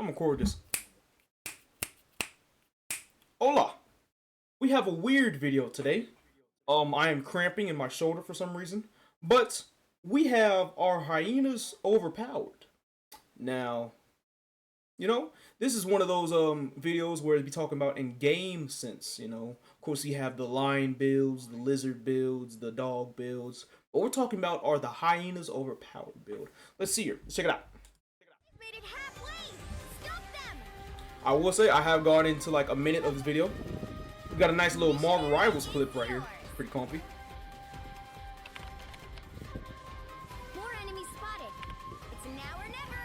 I'm gonna record this. Hola! We have a weird video today. I am cramping in my shoulder for some reason. But we have our hyenas overpowered. Now, this is one of those videos where we be talking about in game sense, Of course, you have the lion builds, the lizard builds, the dog builds. What we're talking about are the hyenas overpowered build. Let's see here. Let's check it out. Made it halfway. Stop them. I will say I have gone into like a minute of this video. We got a nice little Marvel Rivals clip right here. Pretty comfy. More enemies spotted. It's now or never.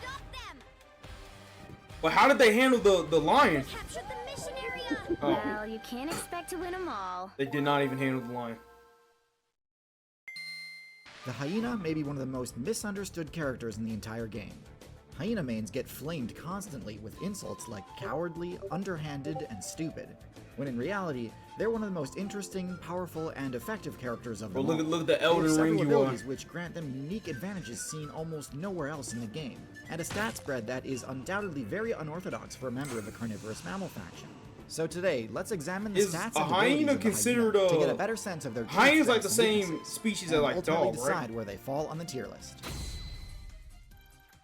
Stop them. But how did they handle the lion? Captured the mission area. Oh. Well, you can't expect to win them all. They did not even handle the lion. The hyena may be one of the most misunderstood characters in the entire game. Hyena mains get flamed constantly with insults like cowardly, underhanded, and stupid, when in reality, they're one of the most interesting, powerful, and effective characters of them all. Look at the Elden Ring you abilities which grant them unique advantages seen almost nowhere else in the game, and a stat spread that is undoubtedly very unorthodox for a member of the carnivorous mammal faction. So today, let's examine the stats and abilities of the hyena to get a better sense of their hyena's like the and same weaknesses, species and as like ultimately dog, decide right? where they fall on the tier list.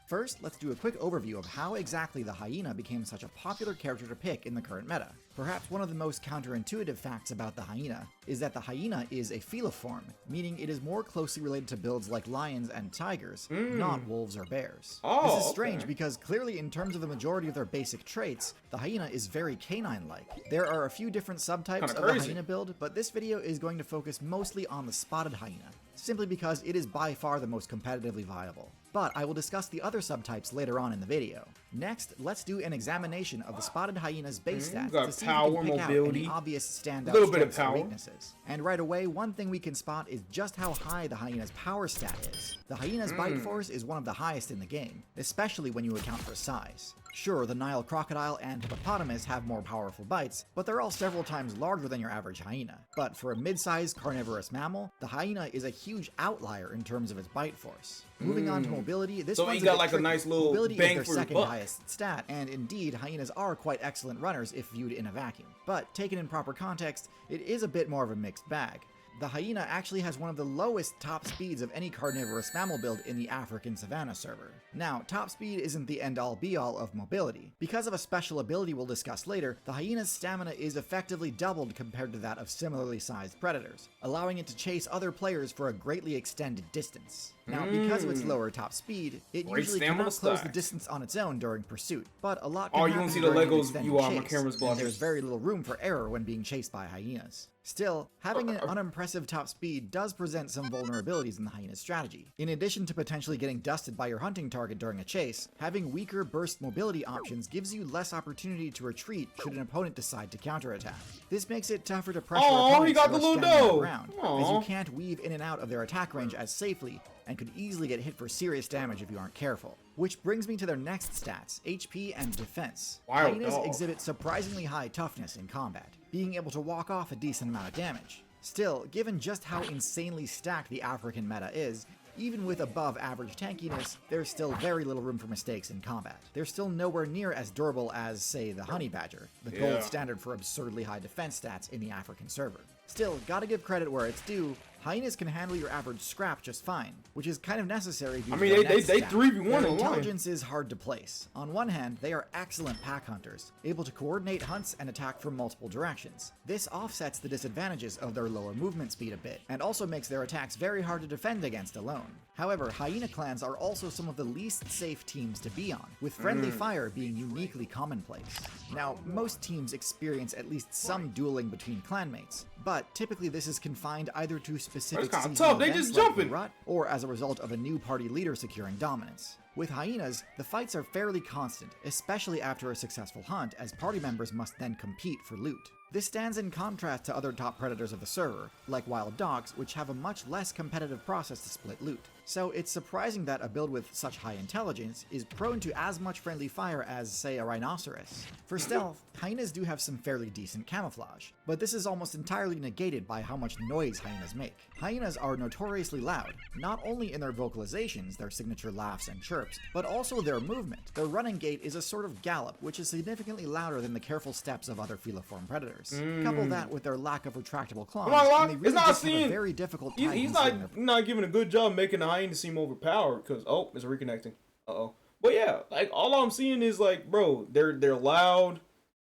First, let's do a quick overview of how exactly the hyena became such a popular character to pick in the current meta. Perhaps one of the most counterintuitive facts about the hyena is that the hyena is a feliform, meaning it is more closely related to builds like lions and tigers, not wolves or bears. Oh, this is strange because clearly in terms of the majority of their basic traits, the hyena is very canine-like. There are a few different subtypes of the hyena build, but this video is going to focus mostly on the spotted hyena, simply because it is by far the most competitively viable. But I will discuss the other subtypes later on in the video. Next, let's do an examination of the spotted hyena's base stats to see if we can pick out any obvious standout strengths or weaknesses. And right away, one thing we can spot is just how high the hyena's power stat is. The hyena's bite force is one of the highest in the game, especially when you account for size. Sure, the Nile crocodile and hippopotamus have more powerful bites, but they're all several times larger than your average hyena. But for a mid-sized carnivorous mammal, the hyena is a huge outlier in terms of its bite force. Moving on to mobility, this one's got like a nice little mobility bang is for their your second buck. highest stat, and indeed, hyenas are quite excellent runners if viewed in a vacuum. But taken in proper context, it is a bit more of a mixed bag. The hyena actually has one of the lowest top speeds of any carnivorous mammal build in the African savanna server. Now, top speed isn't the end-all be-all of mobility. Because of a special ability we'll discuss later, the hyena's stamina is effectively doubled compared to that of similarly sized predators, allowing it to chase other players for a greatly extended distance. Now, because of its lower top speed, it usually cannot close the distance on its own during pursuit, but a lot can happen during an extended chase, and there's very little room for error when being chased by hyenas. Still, having an unimpressive top speed does present some vulnerabilities in the hyena's strategy. In addition to potentially getting dusted by your hunting target during a chase, having weaker burst mobility options gives you less opportunity to retreat should an opponent decide to counterattack. This makes it tougher to pressure opponents he got who the are little standing their doe. ground, as you can't weave in and out of their attack range as safely, and could easily get hit for serious damage if you aren't careful. Which brings me to their next stats, HP and defense. Hyenas exhibit surprisingly high toughness in combat, being able to walk off a decent amount of damage. Still, given just how insanely stacked the African meta is, even with above average tankiness, there's still very little room for mistakes in combat. They're still nowhere near as durable as, say, the honey badger, the gold standard for absurdly high defense stats in the African server. Still, gotta give credit where it's due, hyenas can handle your average scrap just fine, which is kind of necessary due to their next stat. 3v1 Their online. intelligence is hard to place. On one hand, they are excellent pack hunters, able to coordinate hunts and attack from multiple directions. This offsets the disadvantages of their lower movement speed a bit, and also makes their attacks very hard to defend against alone. However, hyena clans are also some of the least safe teams to be on, with friendly fire being uniquely commonplace. Now, most teams experience at least some dueling between clanmates, but typically this is confined either to specific kinda seasonal tough, they events just like jumping. the Rut, or as a result of a new party leader securing dominance. With hyenas, the fights are fairly constant, especially after a successful hunt, as party members must then compete for loot. This stands in contrast to other top predators of the server, like wild dogs, which have a much less competitive process to split loot. So it's surprising that a build with such high intelligence is prone to as much friendly fire as, say, a rhinoceros. For stealth, hyenas do have some fairly decent camouflage, but this is almost entirely negated by how much noise hyenas make. Hyenas are notoriously loud, not only in their vocalizations, their signature laughs and chirps, but also their movement. Their running gait is a sort of gallop, which is significantly louder than the careful steps of other feliform predators. Couple that with their lack of retractable claws, and they really just have a very difficult time. He's not giving a good job making the hyena seem overpowered, because it's reconnecting. But yeah, like all I'm seeing is like, bro, they're loud.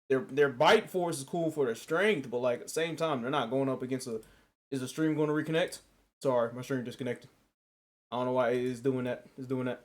Their bite force is cool for their strength, but like at the same time, they're not going up against a. Is the stream going to reconnect? Sorry, my stream disconnected. I don't know why it is doing that. It's doing that.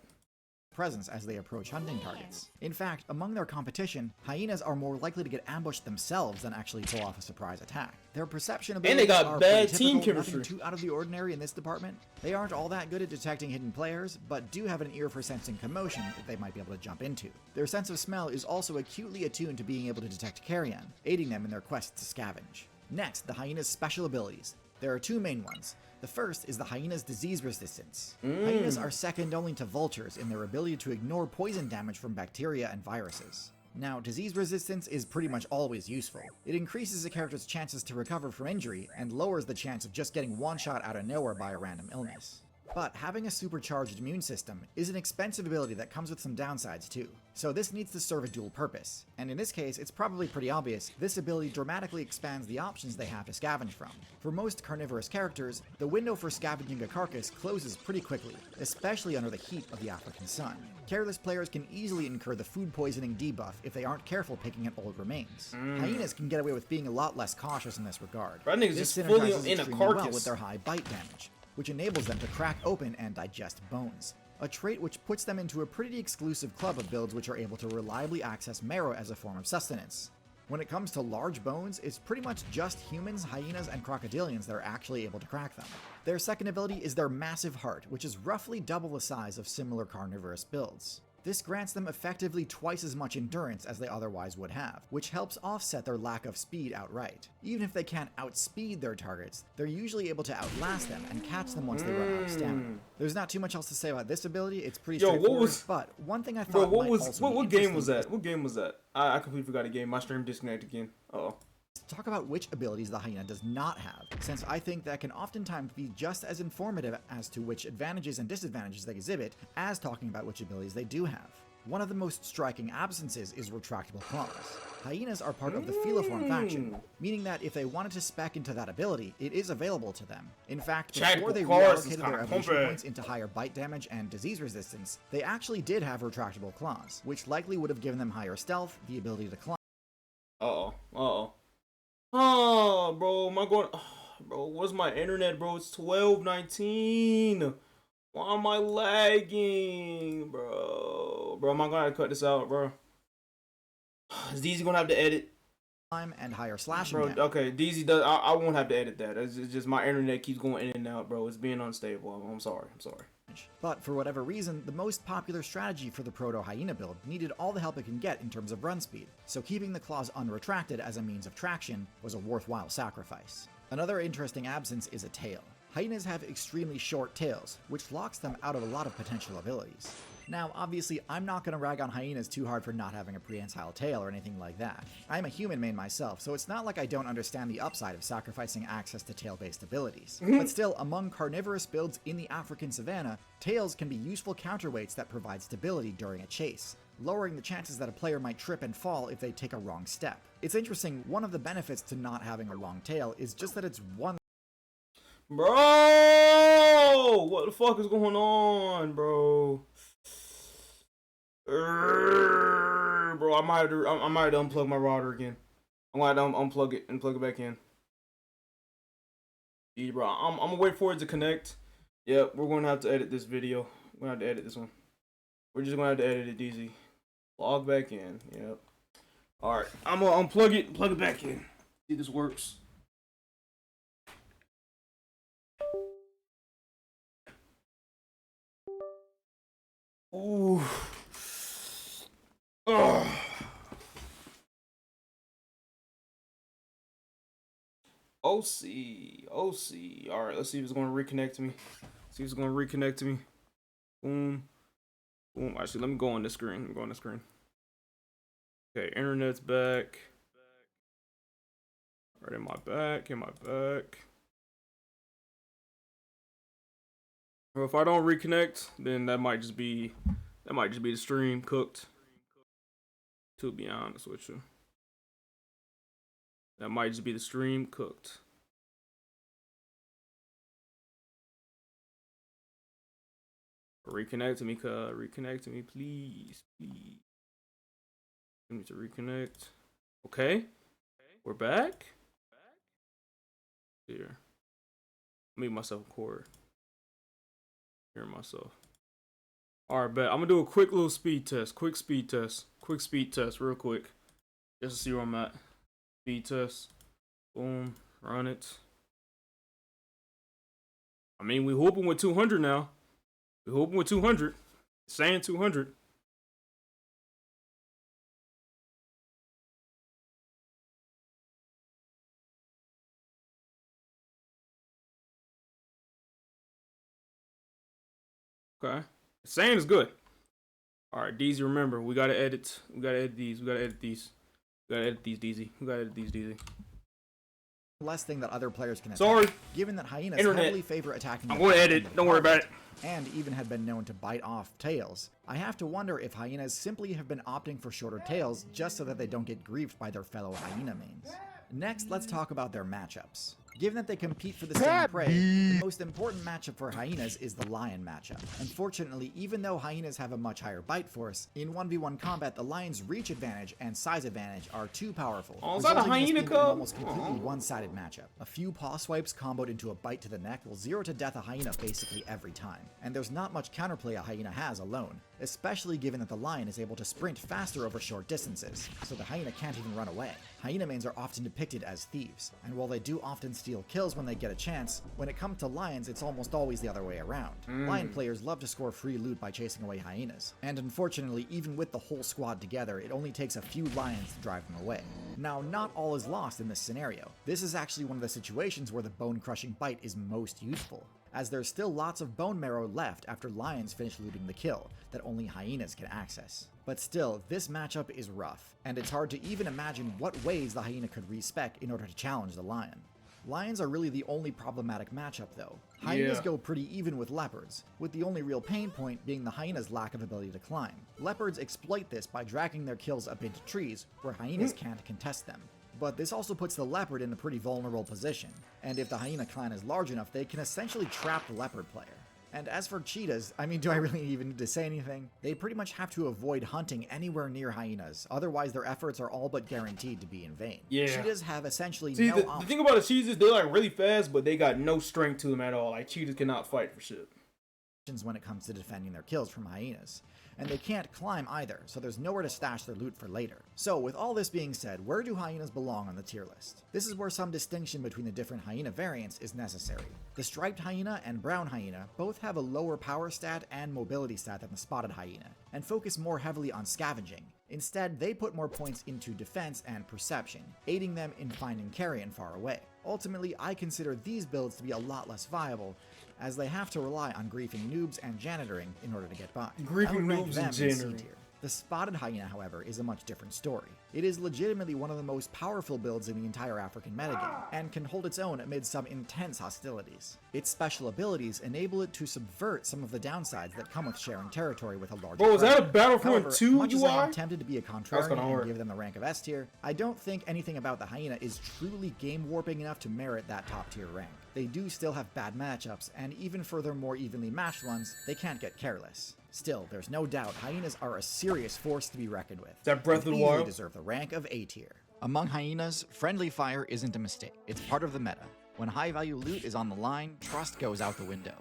Presence as they approach hunting targets. In fact, among their competition, hyenas are more likely to get ambushed themselves than actually pull off a surprise attack. Their perception abilities and they got are bad pretty team typical, chemistry. nothing too out of the ordinary in this department. They aren't all that good at detecting hidden players, but do have an ear for sensing commotion that they might be able to jump into. Their sense of smell is also acutely attuned to being able to detect carrion, aiding them in their quest to scavenge. Next, the hyena's special abilities. There are two main ones. The first is the hyena's disease resistance. Hyenas are second only to vultures in their ability to ignore poison damage from bacteria and viruses. Now, disease resistance is pretty much always useful. It increases a character's chances to recover from injury and lowers the chance of just getting one shot out of nowhere by a random illness. But having a supercharged immune system is an expensive ability that comes with some downsides too. So this needs to serve a dual purpose, and in this case it's probably pretty obvious this ability dramatically expands the options they have to scavenge from. For most carnivorous characters, the window for scavenging a carcass closes pretty quickly, especially under the heat of the African sun. Careless players can easily incur the food poisoning debuff if they aren't careful picking at old remains. Hyenas can get away with being a lot less cautious in this regard. This This just fully synergizes in a extremely carcass. well with their high bite damage, which enables them to crack open and digest bones, a trait which puts them into a pretty exclusive club of builds which are able to reliably access marrow as a form of sustenance. When it comes to large bones, it's pretty much just humans, hyenas, and crocodilians that are actually able to crack them. Their second ability is their massive heart, which is roughly double the size of similar carnivorous builds. This grants them effectively twice as much endurance as they otherwise would have, which helps offset their lack of speed outright. Even if they can't outspeed their targets, they're usually able to outlast them and catch them once they run out of stamina. There's not too much else to say about this ability, it's pretty straightforward, but one thing I thought what game was that? What game was that? I completely forgot a game. My stream disconnected again. Talk about which abilities the hyena does not have, since I think that can oftentimes be just as informative as to which advantages and disadvantages they exhibit as talking about which abilities they do have. One of the most striking absences is retractable claws. Hyenas are part of the feliform faction, meaning that if they wanted to spec into that ability, it is available to them. In fact, before they reallocated their evolution points into higher bite damage and disease resistance, they actually did have retractable claws, which likely would have given them higher stealth, the ability to climb. Oh, bro, am I going? Bro, what's my internet, bro? It's 12:19. Why am I lagging, bro? Bro, am I gonna have to cut this out, bro? Is DEZZY gonna have to edit? And higher slashing bro, damage. okay, DEZZY does. I won't have to edit that. It's just my internet keeps going in and out, bro. It's being unstable. I'm sorry. But for whatever reason, the most popular strategy for the proto-hyena build needed all the help it can get in terms of run speed, so keeping the claws unretracted as a means of traction was a worthwhile sacrifice. Another interesting absence is a tail. Hyenas have extremely short tails, which locks them out of a lot of potential abilities. Now, obviously, I'm not going to rag on hyenas too hard for not having a prehensile tail or anything like that. I'm a human main myself, so it's not like I don't understand the upside of sacrificing access to tail-based abilities. But still, among carnivorous builds in the African savanna, tails can be useful counterweights that provide stability during a chase, lowering the chances that a player might trip and fall if they take a wrong step. It's interesting, one of the benefits to not having a long tail is just that it's one. Bro, what the fuck is going on, bro? Bro, I might have to unplug my router again. I'm gonna have to unplug it and plug it back in. Yeah, bro, I'm gonna wait for it to connect. Yep, we're gonna have to edit this video. We're gonna have to edit this one. We're just gonna have to edit it, DEZZY. Log back in. Yep. All right, I'm gonna unplug it and plug it back in. See if this works. Ooh. Ugh. OC. OC. All right, let's see if it's going to reconnect to me. See if it's going to reconnect to me. Boom. Boom. Actually, let me go on this screen. Let me go on the screen. Okay, internet's back. All right, in my back. Well, if I don't reconnect, then that might just be the stream cooked. To be honest with you. That might just be the stream cooked. Reconnect to me, cuz. Reconnect to me, please. Please. I need to reconnect. Okay. We're back. Here. Make myself a cord. Hear myself. Alright, bet. I'm gonna do a quick little speed test. Quick speed test, real quick. Just to see where I'm at. Speed test. Boom. Run it. I mean, we hooping with 200 now. We hooping with 200. Saying 200. Okay. Saying is good. Alright, DEZZY, remember, we gotta edit. We gotta edit these. DEZZY. Less thing that other players can attack. Sorry. Given that hyenas Internet. heavily favor attacking. I'm going to edit. Don't worry about it. And even had been known to bite off tails. I have to wonder if hyenas simply have been opting for shorter tails just so that they don't get griefed by their fellow hyena mains. Next, let's talk about their matchups. Given that they compete for the same prey, the most important matchup for hyenas is the lion matchup. Unfortunately, even though hyenas have a much higher bite force, in 1v1 combat the lion's reach advantage and size advantage are too powerful. Oh, is that a hyena in an cub? almost completely one-sided matchup. A few paw swipes comboed into a bite to the neck will zero to death a hyena basically every time, and there's not much counterplay a hyena has alone, especially given that the lion is able to sprint faster over short distances, so the hyena can't even run away. Hyena mains are often depicted as thieves, and while they do often steal kills when they get a chance, when it comes to lions it's almost always the other way around. Lion players love to score free loot by chasing away hyenas, and unfortunately even with the whole squad together it only takes a few lions to drive them away. Now, not all is lost in this scenario. This is actually one of the situations where the bone-crushing bite is most useful, as there's still lots of bone marrow left after lions finish looting the kill that only hyenas can access. But still, this matchup is rough, and it's hard to even imagine what ways the hyena could respec in order to challenge the lion. Lions are really the only problematic matchup though. Hyenas go pretty even with leopards, with the only real pain point being the hyena's lack of ability to climb. Leopards exploit this by dragging their kills up into trees where hyenas can't contest them. But this also puts the leopard in a pretty vulnerable position, and if the hyena clan is large enough they can essentially trap the leopard player. And as for cheetahs, I mean, do I really even need to say anything? They pretty much have to avoid hunting anywhere near hyenas, otherwise their efforts are all but guaranteed to be in vain. Yeah. Cheetahs have essentially See, no the thing about the cheetahs, they're like really fast, but they got no strength to them at all. Like, cheetahs cannot fight for shit. when it comes to defending their kills from hyenas. And they can't climb either, so there's nowhere to stash their loot for later. So with all this being said, where do hyenas belong on the tier list? This is where some distinction between the different hyena variants is necessary. The striped hyena and brown hyena both have a lower power stat and mobility stat than the spotted hyena, and focus more heavily on scavenging. Instead, they put more points into defense and perception, aiding them in finding carrion far away. Ultimately, I consider these builds to be a lot less viable, as they have to rely on griefing noobs and janitoring in order to get by. Griefing noobs and janitoring. The spotted hyena, however, is a much different story. It is legitimately one of the most powerful builds in the entire African metagame, and can hold its own amid some intense hostilities. Its special abilities enable it to subvert some of the downsides that come with sharing territory with a larger Bro, is that a predator. Battlefront However, 2 much as UI? I am tempted to be a contrarian and hard. give them the rank of S tier, I don't think anything about the hyena is truly game warping enough to merit that top tier rank. They do still have bad matchups, and even for their more evenly matched ones, they can't get careless. Still, there's no doubt hyenas are a serious force to be reckoned with. That Breath of the They easily Wild? deserve the rank of A tier. Among hyenas, friendly fire isn't a mistake. It's part of the meta. When high value loot is on the line, trust goes out the window.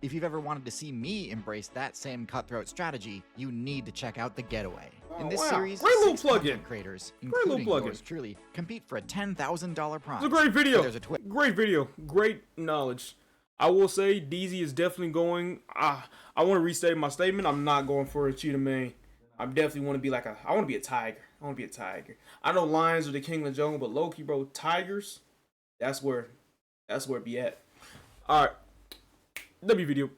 If you've ever wanted to see me embrace that same cutthroat strategy, you need to check out The Getaway. In this series, Great little 6 plugin. content creators, little including plugin. yours truly, compete for a $10,000 prize. It's a great video. But there's a twist. Great video. Great knowledge. I will say DEZZY is definitely going. I want to restate my statement. I'm not going for a cheetah main. I definitely want to be like I want to be a tiger. I want to be a tiger. I know lions are the king of the jungle, but low-key, bro, tigers. That's where it be at. All right, W video.